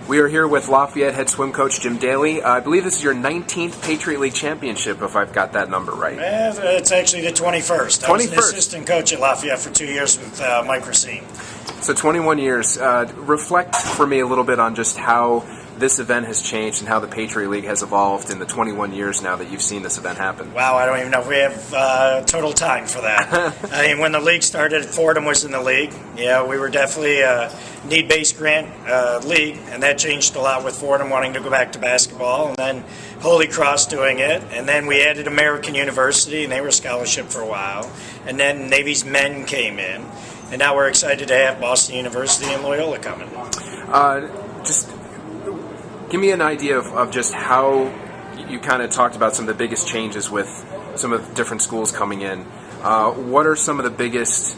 We are here with Lafayette head swim coach Jim Dailey. I believe this is your 19th Patriot League championship, if I've got that number right. It's actually the 21st. I was an assistant coach at Lafayette for 2 years with Mike Racine. So 21 years. Reflect for me a little bit on just how this event has changed and how the Patriot League has evolved in the 21 years now that you've seen this event happen. Wow, I don't even know if we have total time for that. I mean, when the league started, Fordham was in the league. Yeah, we were definitely a need-based grant league, and that changed a lot with Fordham wanting to go back to basketball, and then Holy Cross doing it, and then we added American University, and they were a scholarship for a while, and then Navy's men came in, and now we're excited to have Boston University and Loyola coming. Just give me an idea of just how you kind of talked about some of the biggest changes with some of the different schools coming in. What are some of the biggest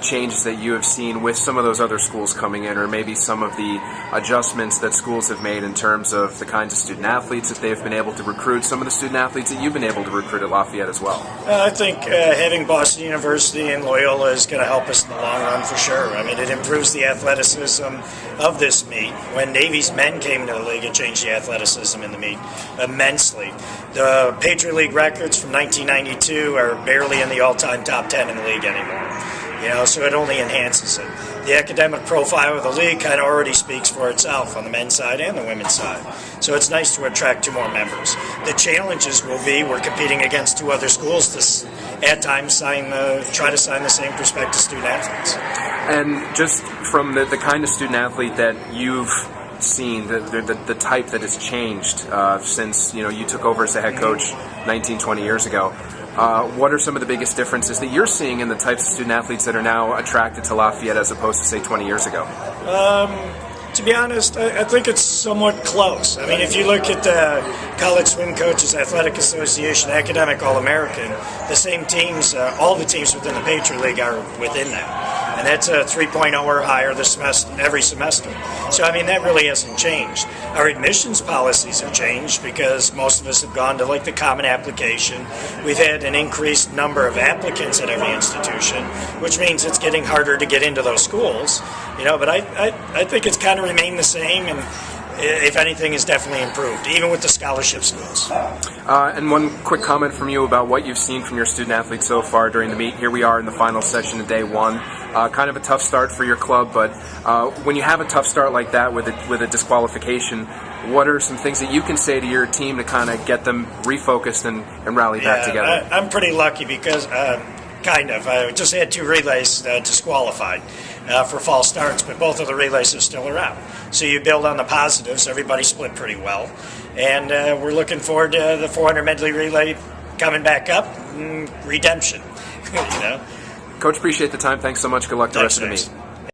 changes that you have seen with some of those other schools coming in, or maybe some of the adjustments that schools have made in terms of the kinds of student athletes that they've been able to recruit, some of the student athletes that you've been able to recruit at Lafayette as well? I think having Boston University and Loyola is going to help us in the long run for sure. I mean, it improves the athleticism of this meet. When Navy's men came to the league, it changed the athleticism in the meet immensely. The Patriot League records from 1992 are barely in the all-time top 10 in the league anymore. You know, so it only enhances it. The academic profile of the league kind of already speaks for itself on the men's side and the women's side. So it's nice to attract 2 more members. The challenges will be we're competing against 2 other schools to, at times, try to sign the same prospective student athletes. And just from the kind of student athlete that you've seen, the type that has changed since you took over as the head coach 19, 20 years ago, what are some of the biggest differences that you're seeing in the types of student athletes that are now attracted to Lafayette as opposed to, say, 20 years ago? To be honest, I think it's somewhat close. I mean, if you look at the College Swim Coaches Athletic Association Academic All-American, the same teams, all the teams within the Patriot League are within that. And that's a 3.0 or higher this semester, every semester. So, I mean, that really hasn't changed. Our admissions policies have changed because most of us have gone to, like, the common application. We've had an increased number of applicants at every institution, which means it's getting harder to get into those schools. But I think it's kind of remained the same, and if anything, has definitely improved, even with the scholarship schools. And one quick comment from you about what you've seen from your student athletes so far during the meet. Here we are in the final session of day 1. Kind of a tough start for your club, but when you have a tough start like that with a disqualification, what are some things that you can say to your team to kind of get them refocused and rally back together? I'm pretty lucky because I just had 2 relays disqualified for false starts, but both of the relays are still around. So you build on the positives. Everybody split pretty well. And we're looking forward to the 400 medley relay coming back up. Redemption. Coach, appreciate the time. Thanks so much. Good luck the rest of the meet.